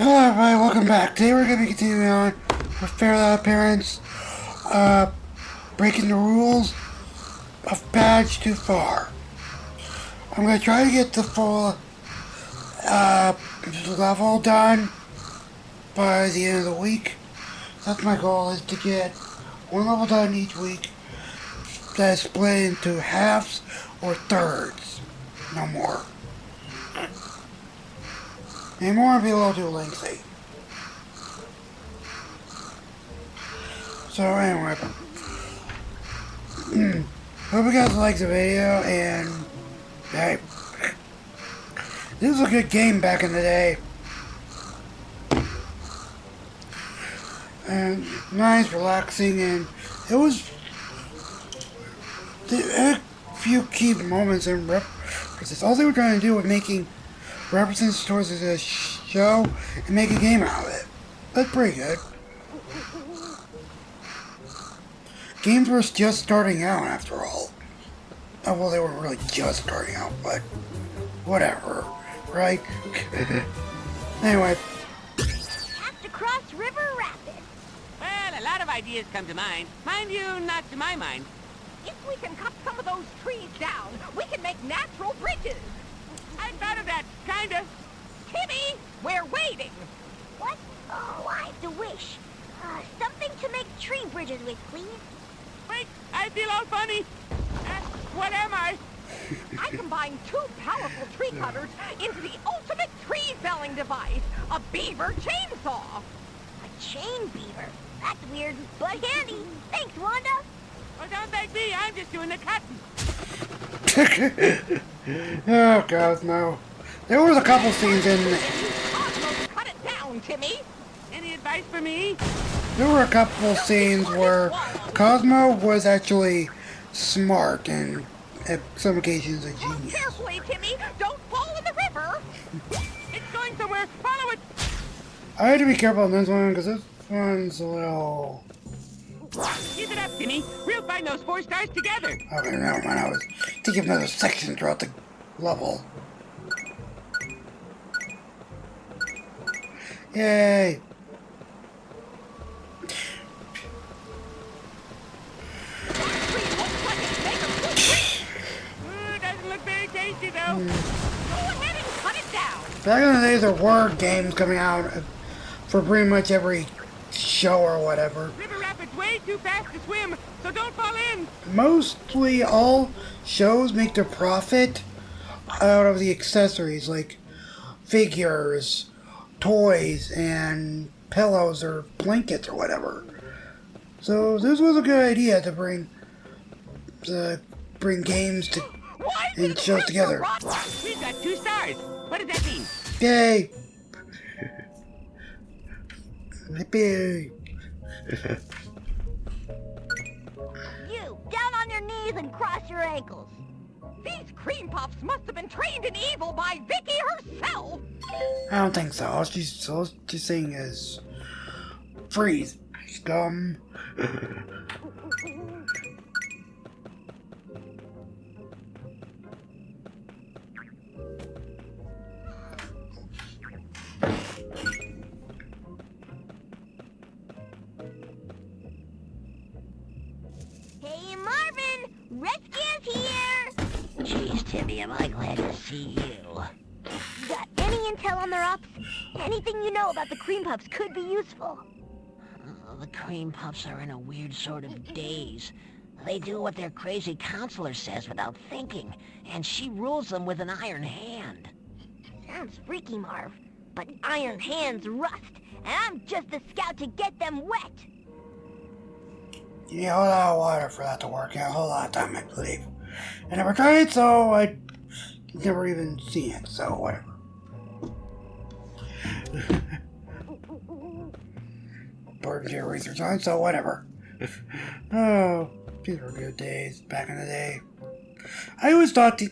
Hello everybody, welcome back. Today we're going to be continuing on with Fairly Odd Parents, breaking the rules of Badge too far. I'm going to try to get the full level done by the end of the week. That's my goal, is to get one level done each week that is split into halves or thirds. No more. Any more would be a little too lengthy. So anyway, hope you guys like the video, and hey, this was a good game back in the day. And nice, relaxing, and it was a few key moments in references. All they were trying to do was making references towards the show and make a game out of it. That's pretty good. Games were just starting out, after all. Oh, well, they weren't really just starting out, but whatever, right? Anyway. Have to cross River Rapids. Well, a lot of ideas come to mind. Mind you, not to my mind. If we can cut some of those trees down, we can make natural bridges. I thought of that, kinda. Timmy, we're waiting. What? Oh, I have to wish. Something to make tree bridges with, please. Wait, I feel all funny. What am I? I combined two powerful tree cutters into the ultimate tree-felling device, a beaver chainsaw. A chain beaver? That's weird, but handy. Thanks, Wanda. Oh, don't thank me, I'm just doing the cutting. Oh, God, no. There was a couple scenes in there. Cut it down, Timmy. Any advice for me? There were a couple scenes where Cosmo was actually smart and at some occasions a Walk genius. carefully, Timmy. Don't fall in the river. It's going somewhere. Follow it. I had to be careful on this one because this one's a little... Keep it up, Timmy. We'll find those 4 stars together. Okay, never mind. I was thinking of another section throughout the level. Yay! Ooh, doesn't look very tasty, though. Go ahead and cut it down. Back in the days, there were games coming out for pretty much every show or whatever. River Rapids way too fast to swim, so don't fall in. Mostly all shows make their profit out of the accessories, like figures, toys, and pillows or blankets or whatever. So this was a good idea to bring games to and shows together. We've got 2 stars. What does that mean? Yay! Yippee! You, down on your knees and cross your ankles. These cream puffs must have been trained in evil by Vicky herself. I don't think so. All she's saying is freeze, scum. Hey, Marvin, rescue's here. Jeez, Timmy, am I glad to see you. Got any intel on their ops? Anything you know about the cream puffs could be useful. The cream puffs are in a weird sort of daze. They do what their crazy counselor says without thinking, and she rules them with an iron hand. Sounds freaky, Marv. But iron hands rust, and I'm just the scout to get them wet. You need a whole lot of water for that to work. Yeah, a whole lot of time, I believe. I never tried, so I never even seen it. So whatever. Burden your research on, so whatever. Oh, these were good days back in the day. I always thought the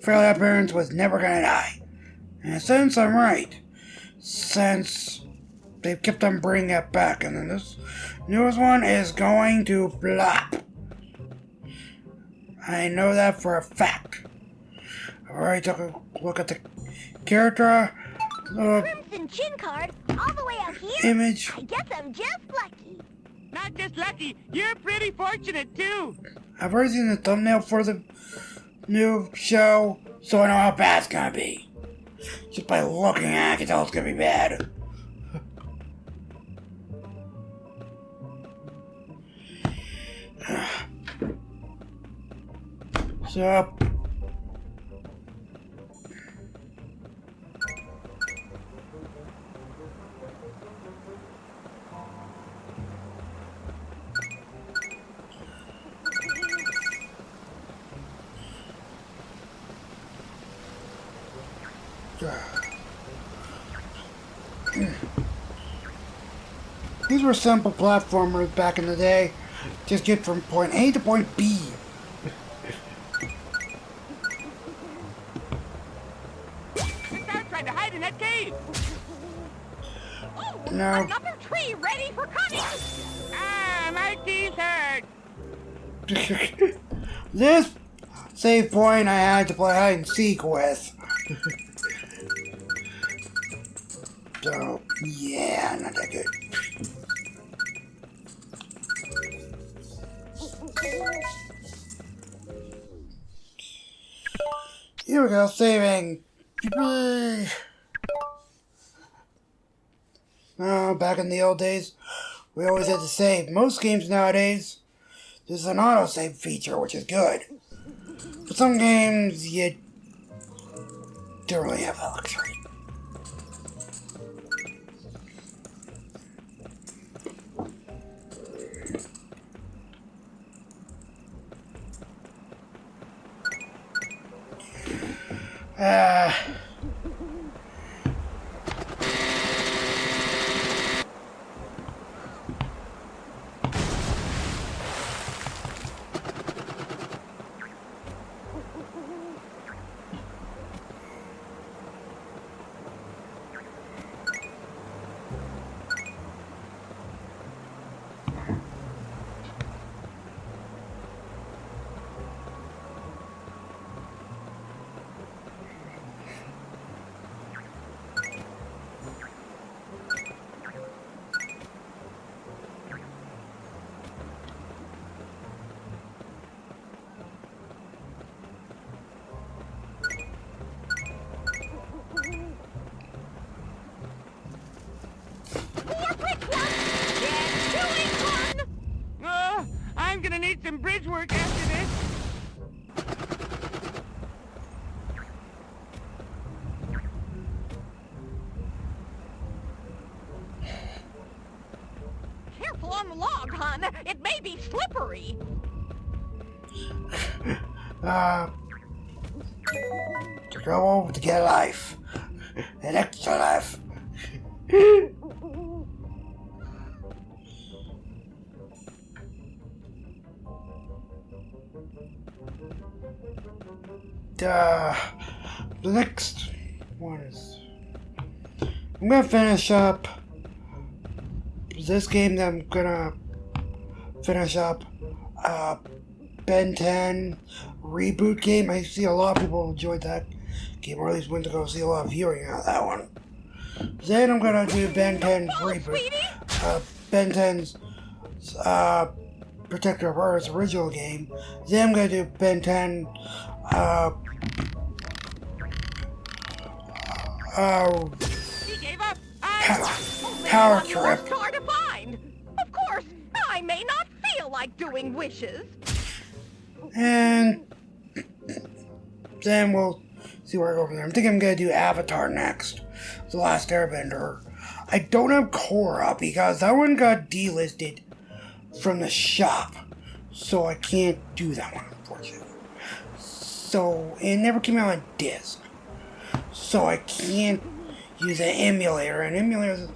Fairly Odd Parents was never gonna die, and since I'm right, since they've kept on bringing it back, and then this newest one is going to flop. I know that for a fact. I've already took a look at the character. Crimson Chin Card? All the way out here? Image. I guess I'm just lucky. Not just lucky, you're pretty fortunate too. I've already seen the thumbnail for the new show, so I know how bad it's gonna be. Just by looking at it, I can tell it's gonna be bad. So, these were simple platformers back in the day. Just get from point A to point B. The star tried to hide in that cave. Oh, No. another tree ready for cutting. Ah, my teeth hurt. This save point I had to play hide and seek with. So, yeah, not that good. Here we go, saving. Back in the old days, we always had to save. Most games nowadays, there's an autosave feature, which is good. But some games, you don't really have that luxury. Oh, I'm gonna need some bridge work after this. Careful on the log, hon. It may be slippery. To go to get a life. An extra life. The next one is... I'm gonna finish up this game that I'm gonna finish up. Ben 10 reboot game. I see a lot of people enjoyed that game, or at least went to go see a lot of viewing out of that one. Then I'm gonna do Ben 10's reboot. Ben 10's Protector of Earth's original game. Then I'm gonna do Ben 10 He gave up. Power Trip. Car to find. Of course, I may not feel like doing wishes. And then we'll see where I go from there. I'm thinking I'm gonna do Avatar next. The Last Airbender. I don't have Korra because that one got delisted from the shop. So I can't do that one, unfortunately. So it never came out on disc. So I can't use an emulator. And emulators,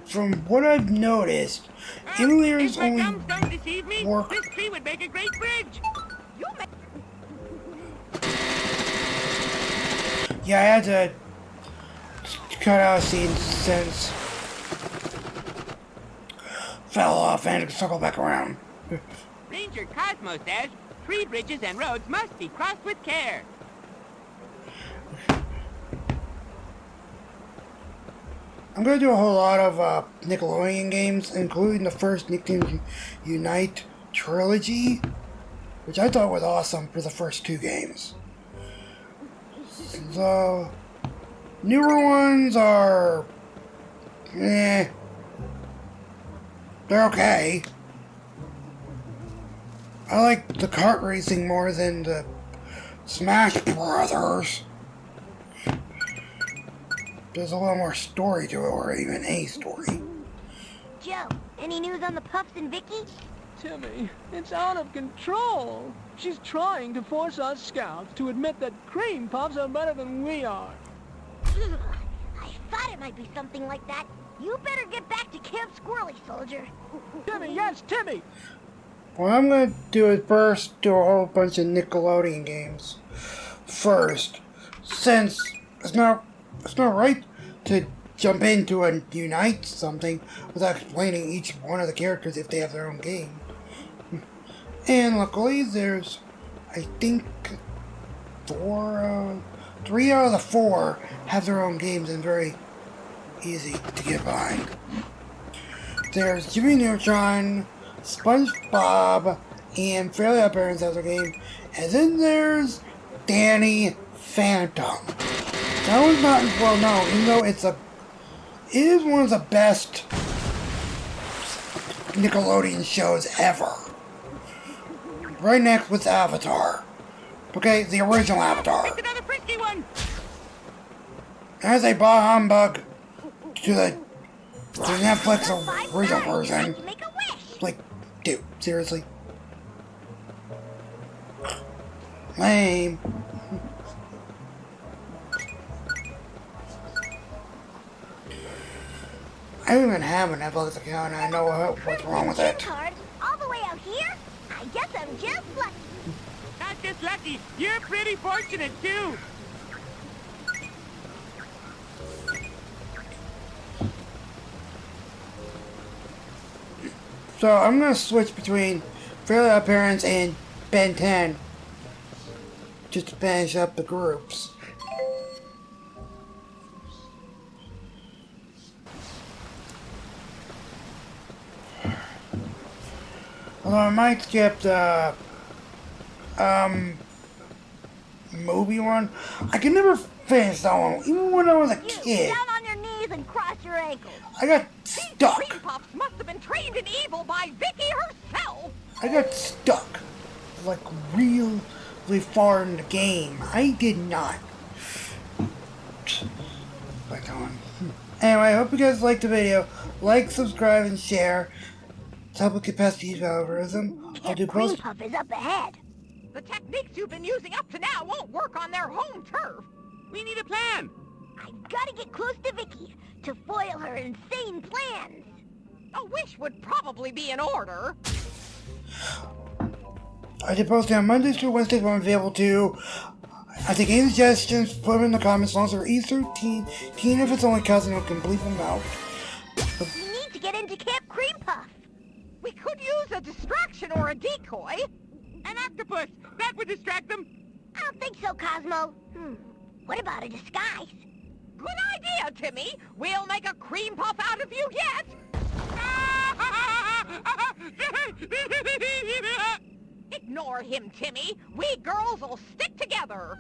from what I've noticed, emulators If my only gums don't deceive me, work. this tree would make a great bridge. You may... Yeah, I had to cut out a scene since fell off and circle back around. Ranger Cosmo says tree bridges and roads must be crossed with care. I'm gonna do a whole lot of Nickelodeon games, including the first Nicktoons Unite trilogy, which I thought was awesome for the first 2 games. So, newer ones are, they're okay. I like the kart racing more than the Smash Brothers. There's a little more story to it, or even a story. Joe, any news on the Puffs and Vicky? Timmy, it's out of control. She's trying to force us scouts to admit that cream puffs are better than we are. Ugh, I thought it might be something like that. You better get back to Camp Squirrely, soldier. Timmy, yes, Timmy! What I'm gonna do is first do a whole bunch of Nickelodeon games. First, since it's not right to jump into a Unite something without explaining each one of the characters if they have their own game. And luckily, there's, I think, 3 out of the 4 have their own games and very easy to get behind. There's Jimmy Neutron, SpongeBob, and Fairly Odd Parents have their game. And then there's Danny Phantom. That one's not well known, even though it is one of the best Nickelodeon shows ever. Right next with Avatar. Okay, the original Avatar. It's another frisky one. As a bah humbug to the Netflix original version. Make a wish. Like, dude, seriously? Lame. I don't even have a Netflix account and I know what's wrong with it. Card, all the way out here? I guess I'm just lucky. Not just lucky, you're pretty fortunate too. So I'm gonna switch between Fairly Odd Parents and Ben 10 just to finish up the groups. Although I might skip the movie one. I can never finish that one, even when I was a kid. Down on your knees and cross your ankles. I got Cream stuck. puffs must have been trained in evil by Vicky herself. I got stuck, like, really far in the game. I did not. Like on. Anyway, I hope you guys liked the video. Like, subscribe, and share to help it get past the YouTube algorithm. I'll do Cream post. Puff is up ahead. The techniques you've been using up to now won't work on their home turf. We need a plan. I've got to get close to Vicky to foil her insane plans. A wish would probably be in order. I did post on Mondays through Wednesdays when I'm available to. I take any suggestions, put them in the comments. As long as they're E13, teen if it's only cousin, I can bleep them out. We need to get into Camp Cream Puff. We could use a distraction or a decoy. An octopus. That would distract them. I don't think so, Cosmo. What about a disguise? Good idea, Timmy. We'll make a cream puff out of you yet. Ignore him, Timmy. We girls will stick together.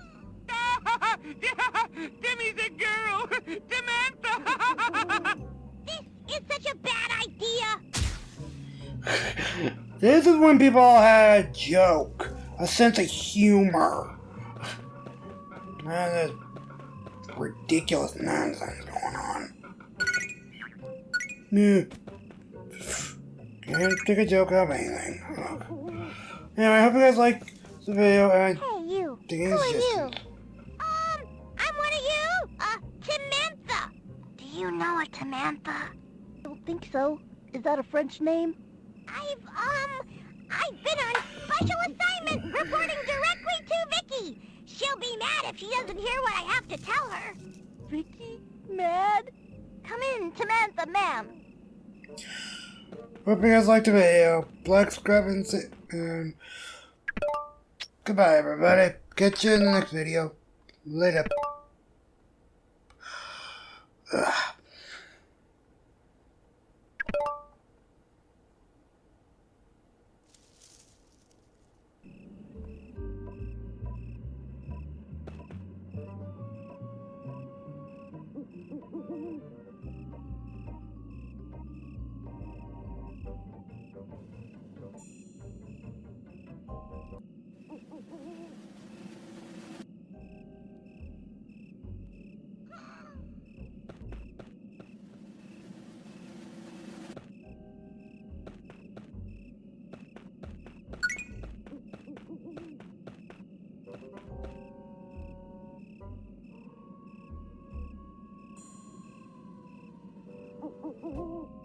Timmy's a girl. Samantha. This is such a bad idea. This is when people had a joke, a sense of humor. There's ridiculous nonsense going on. Can't take a joke out of anything. Anyway, I hope you guys like the video and Hey, you. the Who game's are just. you? I'm one of you. Samantha. Do you know a Samantha? I don't think so. Is that a French name? I've been on special assignment reporting directly to Vicky. She'll be mad if she doesn't hear what I have to tell her. Vicky? Mad? Come in, Samantha, ma'am. Hope you guys liked the video. Like, subscribe, and goodbye, everybody. Catch you in the next video. Later. Ugh. Ooh.